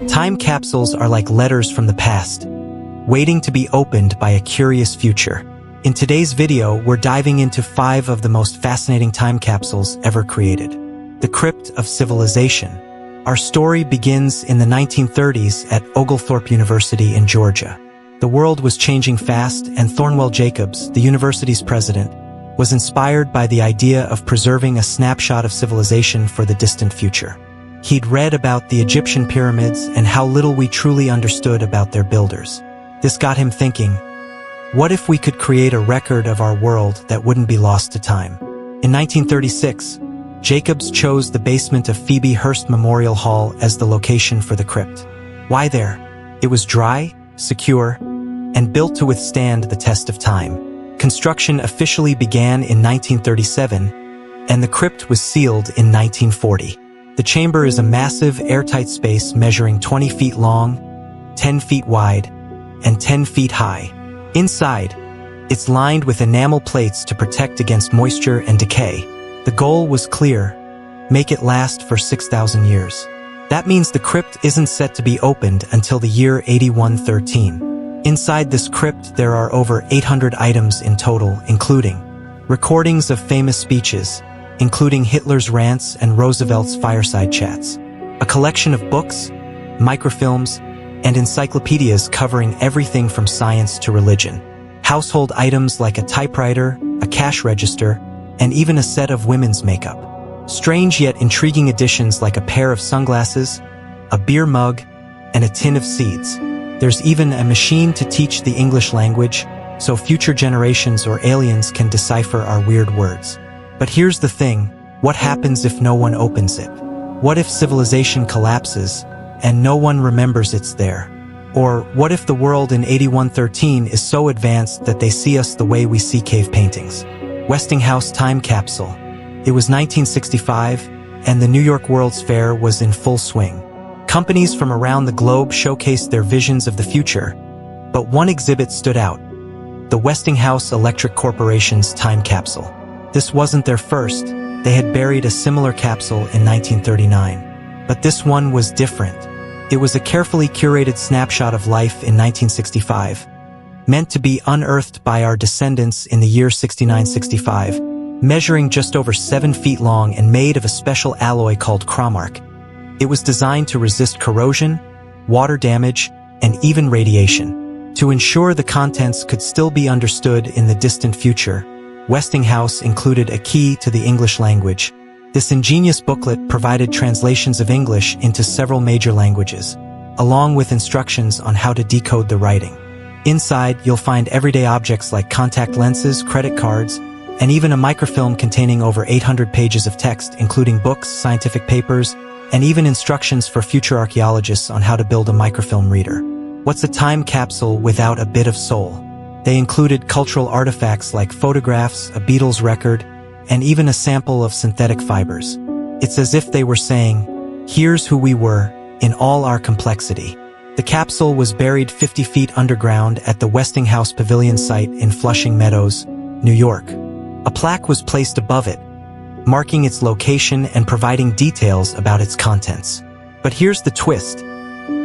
Time capsules are like letters from the past, waiting to be opened by a curious future. In today's video, we're diving into 5 of the most fascinating time capsules ever created. The Crypt of Civilization. Our story begins in the 1930s at Oglethorpe University in Georgia. The world was changing fast, and Thornwell Jacobs, the university's president, was inspired by the idea of preserving a snapshot of civilization for the distant future. He'd read about the Egyptian pyramids and how little we truly understood about their builders. This got him thinking, what if we could create a record of our world that wouldn't be lost to time? In 1936, Jacobs chose the basement of Phoebe Hearst Memorial Hall as the location for the crypt. Why there? It was dry, secure, and built to withstand the test of time. Construction officially began in 1937, and the crypt was sealed in 1940. The chamber is a massive, airtight space measuring 20 feet long, 10 feet wide, and 10 feet high. Inside, it's lined with enamel plates to protect against moisture and decay. The goal was clear: make it last for 6,000 years. That means the crypt isn't set to be opened until the year 8113. Inside this crypt, there are over 800 items in total, including recordings of famous speeches, including Hitler's rants and Roosevelt's fireside chats, a collection of books, microfilms, and encyclopedias covering everything from science to religion, household items like a typewriter, a cash register, and even a set of women's makeup. Strange yet intriguing additions like a pair of sunglasses, a beer mug, and a tin of seeds. There's even a machine to teach the English language, so future generations or aliens can decipher our weird words. But here's the thing, what happens if no one opens it? What if civilization collapses, and no one remembers it's there? Or what if the world in 8113 is so advanced that they see us the way we see cave paintings? Westinghouse time capsule. It was 1965, and the New York World's Fair was in full swing. Companies from around the globe showcased their visions of the future, but one exhibit stood out: the Westinghouse Electric Corporation's time capsule. This wasn't their first. They had buried a similar capsule in 1939. But this one was different. It was a carefully curated snapshot of life in 1965, meant to be unearthed by our descendants in the year 6965, measuring just over 7 feet long and made of a special alloy called chromark. It was designed to resist corrosion, water damage, and even radiation. To ensure the contents could still be understood in the distant future, Westinghouse included a key to the English language. This ingenious booklet provided translations of English into several major languages, along with instructions on how to decode the writing. Inside, you'll find everyday objects like contact lenses, credit cards, and even a microfilm containing over 800 pages of text, including books, scientific papers, and even instructions for future archaeologists on how to build a microfilm reader. What's a time capsule without a bit of soul? They included cultural artifacts like photographs, a Beatles record, and even a sample of synthetic fibers. It's as if they were saying, here's who we were, in all our complexity. The capsule was buried 50 feet underground at the Westinghouse Pavilion site in Flushing Meadows, New York. A plaque was placed above it, marking its location and providing details about its contents. But here's the twist.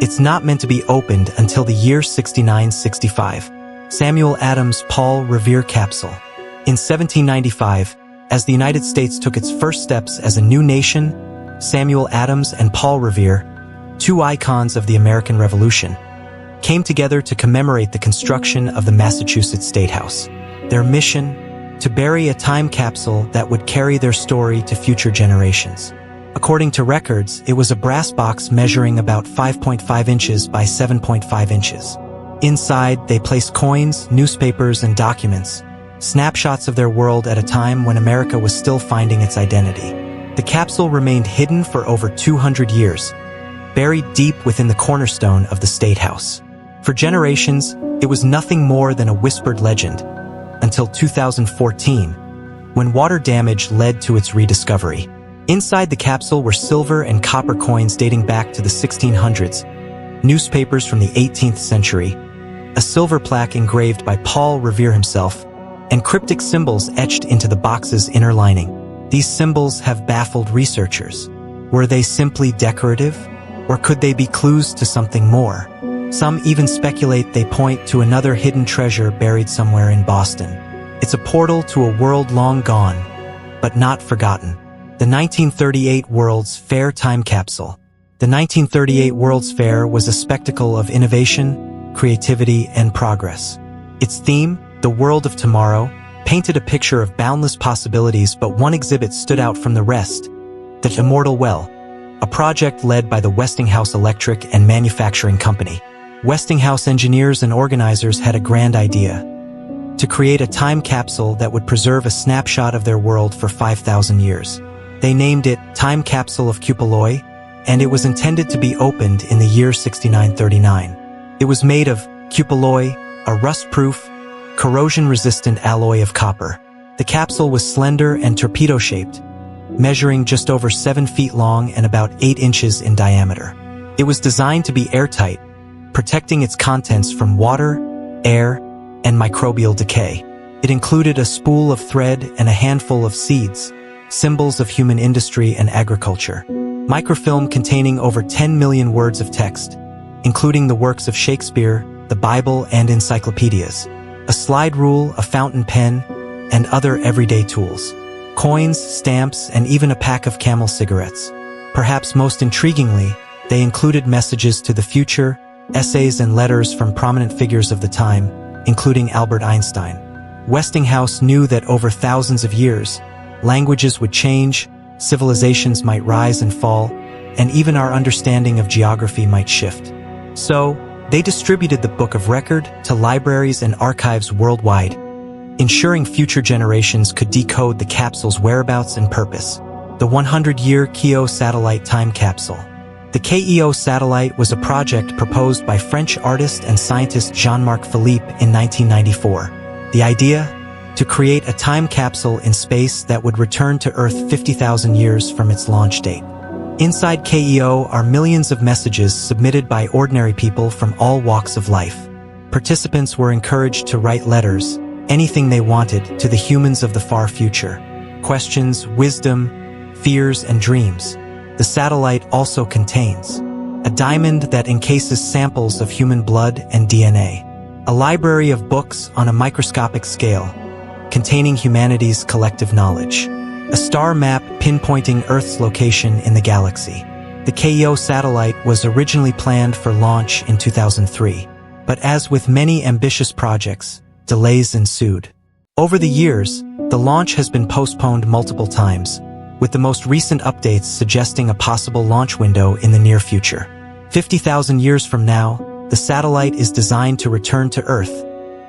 It's not meant to be opened until the year 6965. Samuel Adams' Paul Revere capsule. In 1795, as the United States took its first steps as a new nation, Samuel Adams and Paul Revere, 2 icons of the American Revolution, came together to commemorate the construction of the Massachusetts State House. Their mission? To bury a time capsule that would carry their story to future generations. According to records, it was a brass box measuring about 5.5 inches by 7.5 inches. Inside, they placed coins, newspapers, and documents, snapshots of their world at a time when America was still finding its identity. The capsule remained hidden for over 200 years, buried deep within the cornerstone of the State House. For generations, it was nothing more than a whispered legend, until 2014, when water damage led to its rediscovery. Inside the capsule were silver and copper coins dating back to the 1600s, newspapers from the 18th century, a silver plaque engraved by Paul Revere himself, and cryptic symbols etched into the box's inner lining. These symbols have baffled researchers. Were they simply decorative? Or could they be clues to something more? Some even speculate they point to another hidden treasure buried somewhere in Boston. It's a portal to a world long gone, but not forgotten. The 1938 World's Fair Time Capsule. The 1938 World's Fair was a spectacle of innovation, creativity, and progress. Its theme, the world of tomorrow, painted a picture of boundless possibilities, but one exhibit stood out from the rest: the Immortal Well, a project led by the Westinghouse Electric and Manufacturing Company. Westinghouse engineers and organizers had a grand idea: to create a time capsule that would preserve a snapshot of their world for 5,000 years. They named it Time Capsule of Kupoloi, and it was intended to be opened in the year 6939. It was made of kupoloi, a rust-proof, corrosion-resistant alloy of copper. The capsule was slender and torpedo-shaped, measuring just over 7 feet long and about 8 inches in diameter. It was designed to be airtight, protecting its contents from water, air, and microbial decay. It included a spool of thread and a handful of seeds, symbols of human industry and agriculture. Microfilm containing over 10 million words of text, including the works of Shakespeare, the Bible, and encyclopedias. A slide rule, a fountain pen, and other everyday tools. Coins, stamps, and even a pack of Camel cigarettes. Perhaps most intriguingly, they included messages to the future, essays and letters from prominent figures of the time, including Albert Einstein. Westinghouse knew that over thousands of years, languages would change, civilizations might rise and fall, and even our understanding of geography might shift. So, they distributed the Book of Record to libraries and archives worldwide, ensuring future generations could decode the capsule's whereabouts and purpose. The 100-year KEO satellite time capsule. The KEO satellite was a project proposed by French artist and scientist Jean-Marc Philippe in 1994. The idea? To create a time capsule in space that would return to Earth 50,000 years from its launch date. Inside KEO are millions of messages submitted by ordinary people from all walks of life. Participants were encouraged to write letters, anything they wanted, to the humans of the far future. Questions, wisdom, fears, and dreams. The satellite also contains a diamond that encases samples of human blood and DNA, a library of books on a microscopic scale, containing humanity's collective knowledge, a star map pinpointing Earth's location in the galaxy. The KEO satellite was originally planned for launch in 2003, but as with many ambitious projects, delays ensued. Over the years, the launch has been postponed multiple times, with the most recent updates suggesting a possible launch window in the near future. 50,000 years from now, the satellite is designed to return to Earth,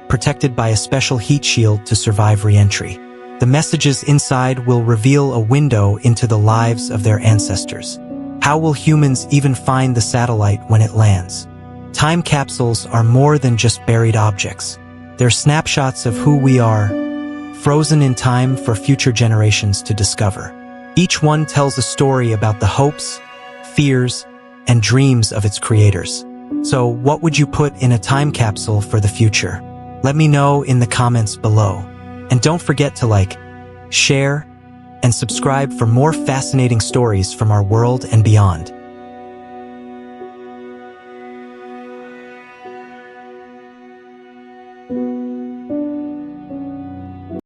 protected by a special heat shield to survive re-entry. The messages inside will reveal a window into the lives of their ancestors. How will humans even find the satellite when it lands? Time capsules are more than just buried objects. They're snapshots of who we are, frozen in time for future generations to discover. Each one tells a story about the hopes, fears, and dreams of its creators. So, what would you put in a time capsule for the future? Let me know in the comments below. And don't forget to like, share, and subscribe for more fascinating stories from our world and beyond.